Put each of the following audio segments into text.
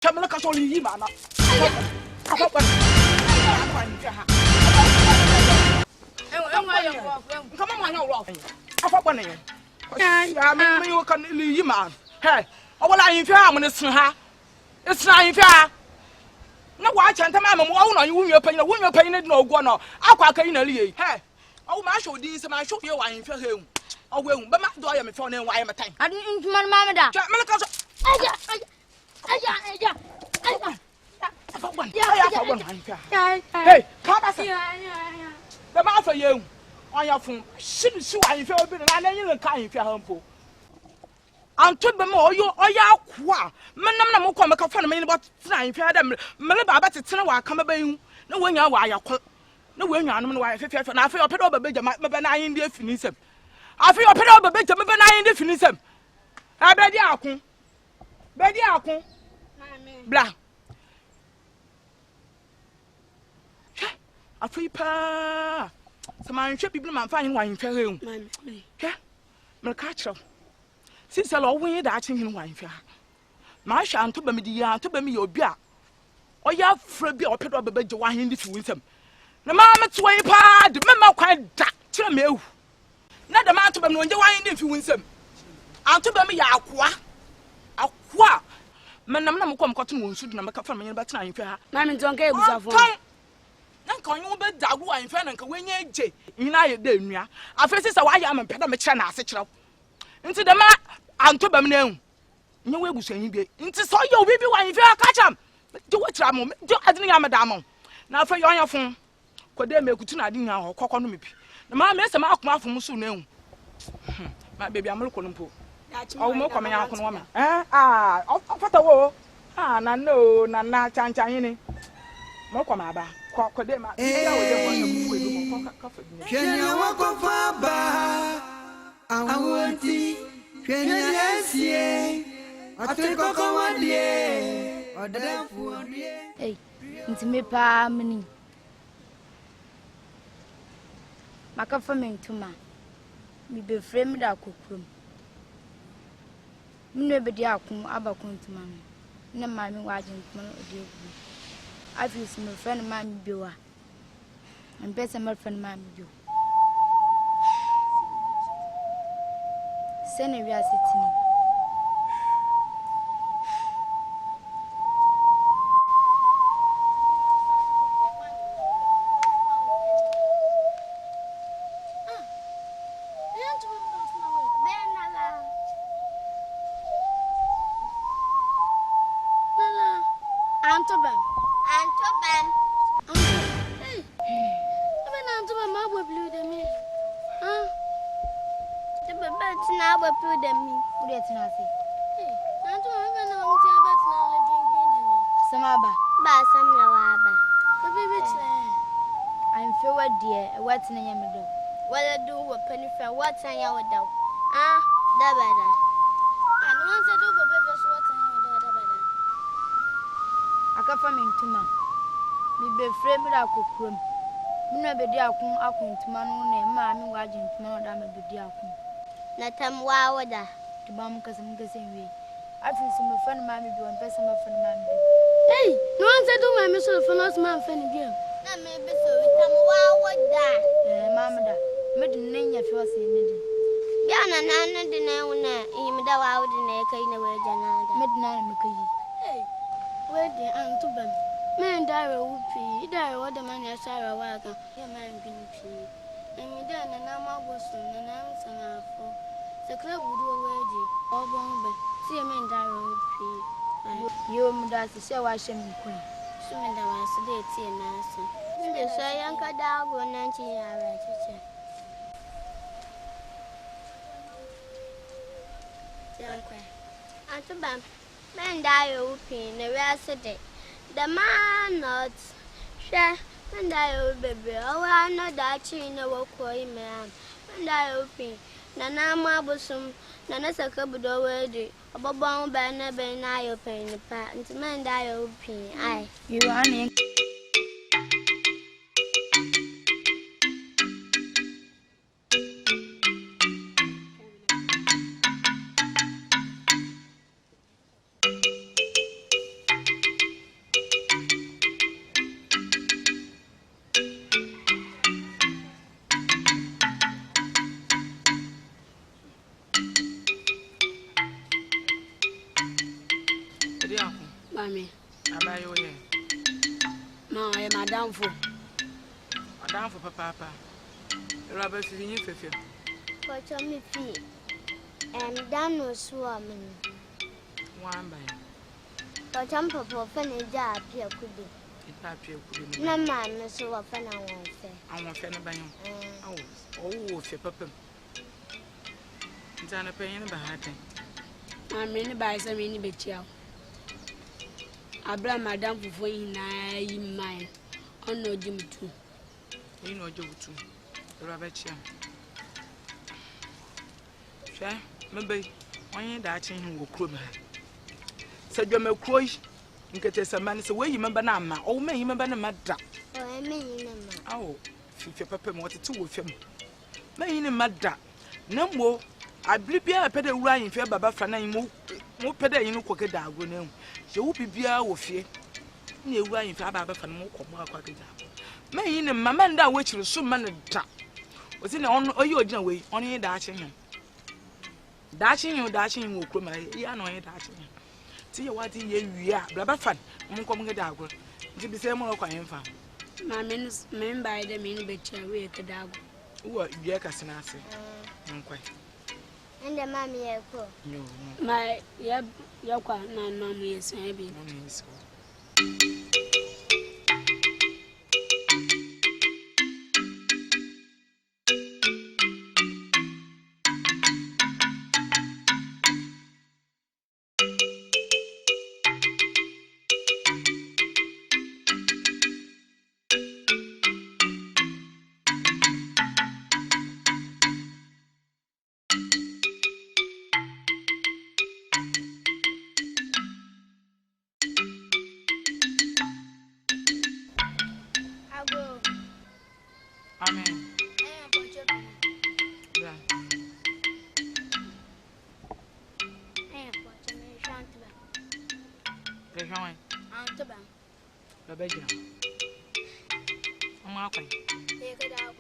Chamela Casoli, Yimana. Come on, no rough. I thought one name. I mean, you can leave, man. Hey, I will I in fair when it's her. It's not in fair. No watch and mamma won't you win your pain no one. I'll quack in a lee. Hey, oh, my show these and I show you wine for him. Oh, well, but my door am phone and why am I time? I didn't my mamma. Hey, come on. The mouth for you on your phone. Shouldn't see why you feel bit and I didn't kind of your home. ANTOBAM or you or ya qua. Manam no come a fan of me about time if you had them. Melaba to tell what come about you. No one you are no one you are no wife. If I feel a pet over big, my benign in the finism. I feel a pet over big, my benign in the finism. I BEDIAKO. Blah. I feel pa. Some man should people man find wine for him. Yeah, my catcher. Since I love when you're dancing in wine for her. My shan't to be the ANTOBAM your beer. Or ya free or pet up a bed wine in the finism. The mamma to a pa, the mamma quite that. Tell me. Not the ANTOBAM when you wine in the finism. ANTOBAM ya aqua. Manam come cotton wound should not come in about time for her. Mammy don't care what's of Can you bet Dagu and Fenanka when ye jay in I did me? I face a wire and pedamachana, such a into the man ANTOBAM now. No way was saying you into so you will be one if you catch him. Do what trouble, do I didn't have a damo. Now for your phone, could they make Kutuna dinner or cock on me? The man makes a mark from Musu. My baby, I'm looking for. Oh, no coming out on woman. I'll put a war. No, Nana Chanchini. Mokomaba. Cockadema. Can you walk off a bar? I want tea. Can you see? I take a command, dear. Or therefore, Hey, into me, pa, mini. Macaffaming to ma. Me be framed out cookroom. BEDIAKO abakon to mammy. No mammy watching to dear. I feel some friend of mine be wa. And better my friend mammy you. Send a real sitting. ANTOBAM. Hey. ANTOBAM, I will blue them. Huh? The birds now will put them in. That's nothing. Hey, ANTOBAM, I'm going to tell about now again. Samaba. Some lawaba. The baby, I'm forward, dear. What's in your middle? What I do with penny for what's on your dough? The better. And once I do go baby, what's on your better. I come from Intuma. We be framed out cookroom. No BEDIAKO, I come to man on a mammy watching to know that I'm BEDIAKO. Let them wow da. The bomb because I'm guessing we. I feel some friend mammy do and person of friend mammy. Hey, no one said to my missile for last month any game. That may be so we come wow da. Mamma, made name if you are saying it. Yana Nana dinner when you made out in a kind of way, Janada. Midnight, McCay. Hey, where the ANTOBAM? Man, die a whoopee, die what the man is Sarah Wagon, your man guinea pig. And me then, and I'm a bosom, and I'm some for. The club would do already, all bomb, see a man die a whoopee. You must show I shall queen. Swimming the rest of the tea and answer. The say, Uncle Dog, 90 years. ANTOBAM, men die open the rest of the man not share, men die old baby. Oh, I know that you know what quay man. Men die open, Nana Mabosum, Nana Sakabudo already. A bobon banner ben I open the patent, men die open. Aye, you are in. Mammy. Abayo ye. No, I am Madame for. Madame for papa. Robert is in you for you. For me fee. And Dan was swarming. One by. But I'm papa funny job here could be. It appear could be. No man, no so often I won't say. I won't fair by him. Oh, for papa. It's an opinion about her. I'm in the by some many bit yaw. I blame Madame for in mine. Oh no, Jim too. You know, Joe too. Robert, yeah. Maybe when you're dating, will crib her. Said you're my croy. You get some man, so where you remember now, oh, may you remember the matter. Oh, I mean, Oh, if your papa wanted to with him. May in a matter. No more. I believe you are better right in fair Baba Fana, more better in a quacker dog. You will be beer with you. Near right in fair Baba Fan more quacker dog. May in a mamanda which will soon man a trap. Was in on your way, only dashing him. Dashing you will come my ear, no dashing him. See what you are, Baba Fan, won't come get dog. To be same more quiet. My men by the main bit away at the dog. What, Yakas and I say? Quite. And the mammy echo. My Yaka, no, mammy is maybe. Amen. Yeah. They're going. ANTOBAM. The bedroom. I'm walking. Take it out.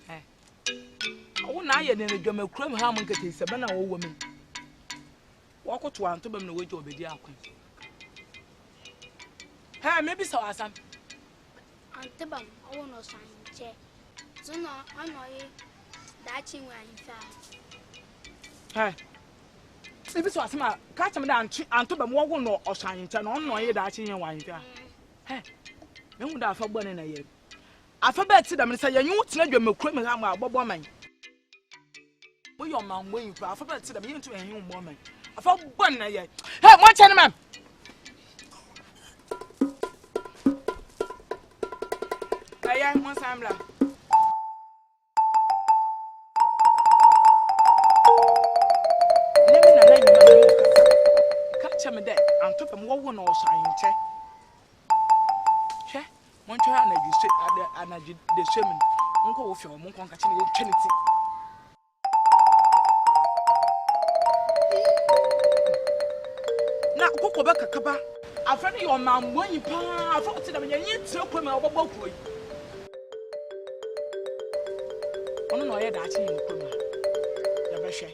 Hey. Oh, now you're in a drum crumb ham and get a sabana old woman. Walk to ANTOBAM the way to BEDIAKO. Hey, maybe so awesome. ANTOBAM, I won't know sign. So no, I know that you were in fact. Hey. If it's awesome, catch me down ANTOBAM won't know or sign turn on no that in your wine. Hey, no one that for born in a year. I forgot to them and say, you won't let your criminal hammer, Bob woman. Will your man waiting for? I forgot to them into a young woman. I thought one a year. Hey, one gentleman. Hey, one samler. Catch me there and took them one or sign check. Che, one try and the shaman. Uncle of your monk catching the Trinity. Now, go back a capa. I found your man when you pa. I thought to them and you need to open my book. Oh, no, I that in the Yabashe.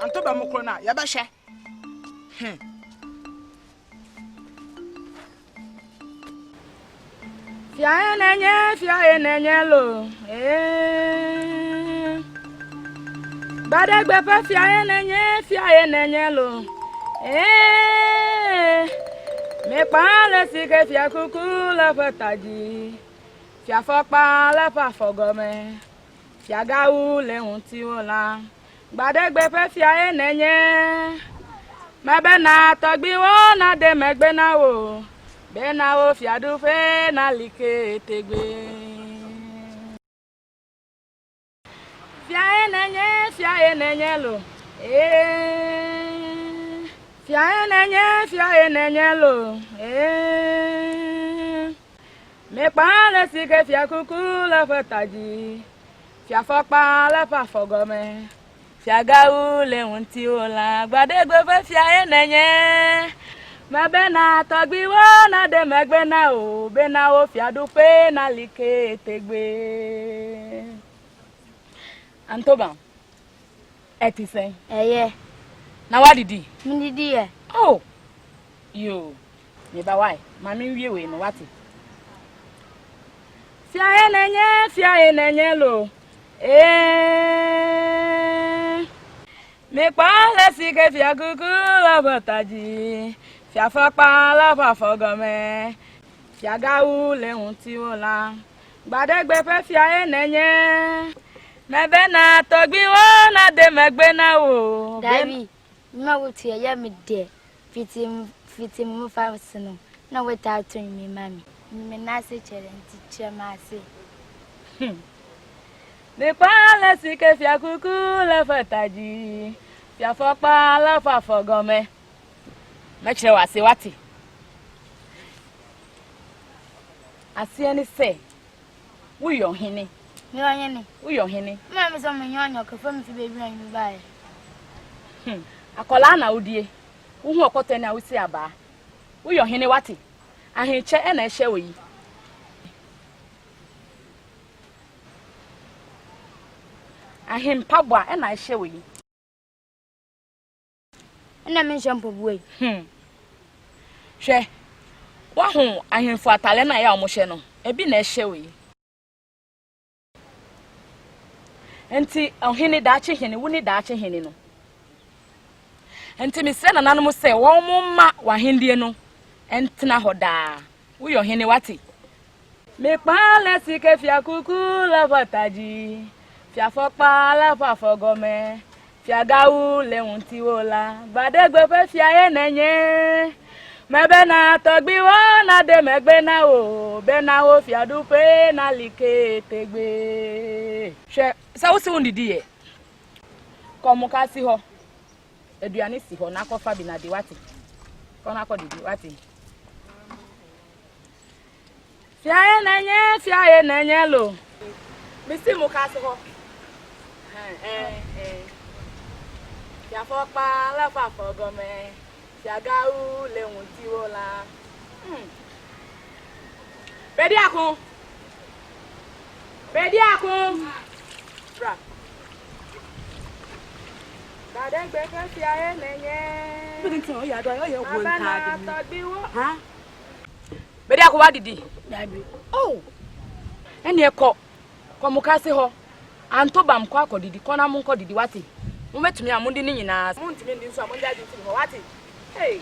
ANTOBAM Mocrona, Yabashe. Fiananya lo, Badagba fiananya lo, me pala sike fia kuku la fataji, fia fokpa la fa fogome, fia gawu le unti wola, Badagba fiananya, mabena togbi wona de megbena wo. Bena o fiadu fe na like tegbe. Fia enenye lo. Fia enenye lo. Me pale sike fia kuku la fataji. Fia fokpa la fa fogome. Fia gawu le unti ola. Gbadegbe fe fia enenye. Mabena togbi wona de megbena o bena o fiadu pe na like tegbe. ANTOBAM etisen Yeah. na wadidi Me did. oh Yo, me ba why? Mami wie we no wati. Fia enenye lo. Me pa si ke fia kuku la botaji. Fia fa pa la fa fogome. Fia ga u le hunti ola. Gbadegbe fe fia enenye. Me be na togbi wo na de megbe na o. Davi, ma wuti ya me de. Fitim mu fa sino. Na weta atun mi mami. Me na se chere nti chema se. Me pa si ke fia kuku la botaji. Fia fa pa la fa fogome. Me chere wa se wati. Asie ni se. Uyo hini. Me wanyene. Uyo hini. Mami so me nyonyo ka fam fi bebi na mi bae. Akola na udie. Uhu okote na usi aba. Uyo hini wati. Ahinche e na ehye oyi. Ahimpabwa e na ehye oyi. Na me shampo buwe. Hwe. Wa hu ahimfo atale na ya omohye no. Ebi na ehye oyi. Enti ohini daache hini wuni daache hini no. Enti mi se na nanom se wo mo ma wa hindie no entina hoda wo yo hini wati me pa le sike fia kuku la botaji fia fopa la fa fogome fia gawu le hunti wola badegbe fe fia enenye me be na togbi wo na de megbe na o be na wo fia dupe na like tegbe she sa wo se wondidi ye komuka si ho eduane si ho na kofa bi na de wati kona ko didi wati fia enenye lo misi mu ka si ho fia fopa la fa fogome fia gawu le hunti wola bediako bra Badegbe fe fia enenye. Bidinti o ya do o ye wo nka de. Ha? Bediako wa didi. Dabi. Oh. Eni eko. Komukase ho. ANTOBAM kwa akodidi kona mu nkodidi wati. Mu metumi amundi ni nyina. Mu ntimi ndi nso amundi adi ntimi ho wati. Hey.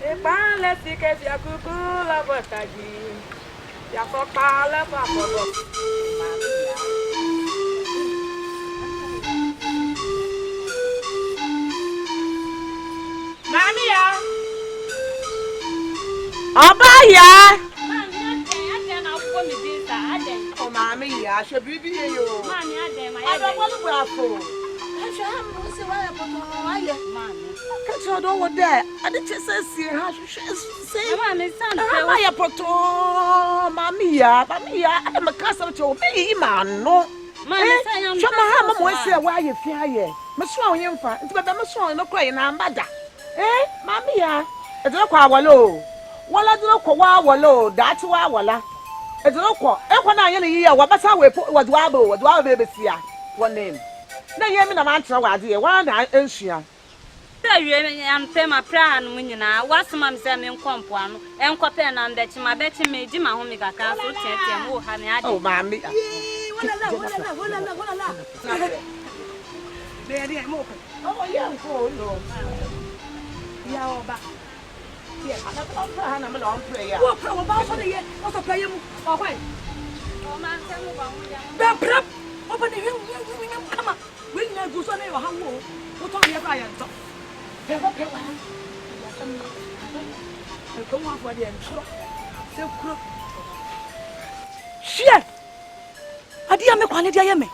E pa le sike fia kuku la botaji. Ya ko pa le fa fogo. Mami ya. Abaya. O mami ya she bibi ye yo. Mami ade ma Ado wo lu brafo. She ha mo se wa ya poto aye. mami. Ka ti do wo de. Ade che se si ha se. Mami san Ha ma ya poto mami ya. Ade me ka se to me ma no. Mami san yam. Shoma ha mo mo se wa ye fi aye. Me so a wo yemfa. Nti bebe me so no kra ye na ambada. Mami ya. E do kwa awolo. Wala do kwa wa awolo. Dachi wa awala. E do kwa. E kwa na anye ne yi ya wa basa we wadwa be besia. One name. Na ye mi na ma ntra wa ade. Wa na enhua. Awie am tema pra no nyina wasoma mse me nkompo ano enkope na mbechi ma bechi me di ma ho me kaka so tete mo ha me ade. Oh mami. Wala. Be mo ko. Oh yeah ko no. Ya oba. Yeah, ana ko pra na me lo pray ya. Wo pra wo ba so de ye. Wo so pray mu. O kwai. O ma nse mo ba mo ya. Be prap. Oba de hwe kama. We nyina gu so na yo ha wo. Wo to ye pra ya nto. Be wa. Ya tam. Ko mo afọ de ntro. Se kuro. Shie. Adi ya me kwane dia ye me.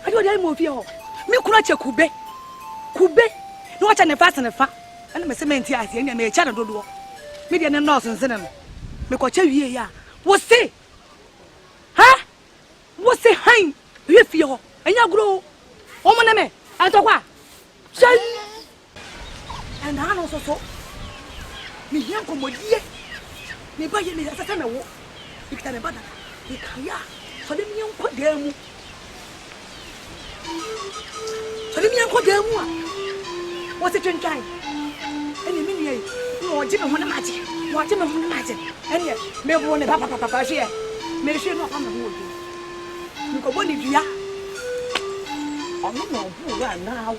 Adi odi ai mo fie ho. Me kuro che kube. No wacha ne fast ne fa. Ana me sementi ase enya me echa dodo. Me de ne nurse nsene no. Me ko cha wie ya. Wo se. Ha? Wo se han. Wie fie ho. Enya gro. O mo na me. Antokwa. Sai. And han so. Me hia ko modie. Me ba ye me sasa me wo. Ikita me bada. Ikaya. So de mi enko demu. What's it trying? And you mean, no, Jimmy, one magic. What Jimmy, one magic. And yet, maybe one of Papa here. May she not on the wood. You go one if you are. I'm not who ran now. I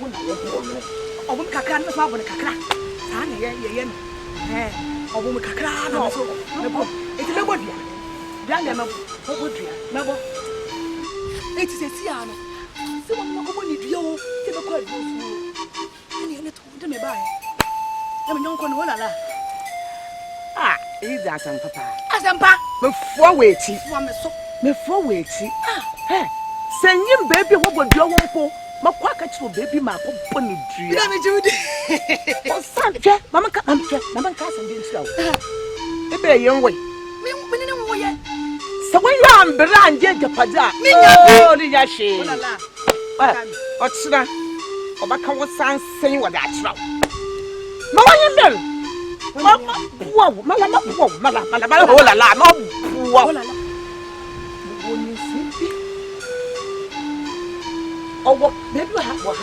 won't cacan the father with a caca. I won't caca. No, it's a good year. Daniel, what would you? Never. It is a Siana. Someone will go on if you take a quite good. And you told me by. I'm young Conwalla. Ah, is that some papa? Azampa, Before waiting, so. before waiting. Hey, send him baby what would you want for? My quacker to baby, my pony tree. Let me do it. Oh, Santa, Mamma cousin didn't show. A very young way. So when you are brand, yet the Pada, oh, the Yashi. What's that? Or back our son saying what that's wrong. No, I am. Oh, what baby have what?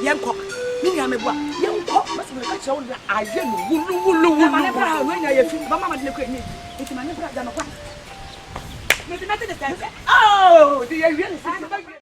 Young cock, me, I'm a young cock, must be a shoulder. I didn't when I feel Mamma look at me. It's my never done a one. Oh, do you really?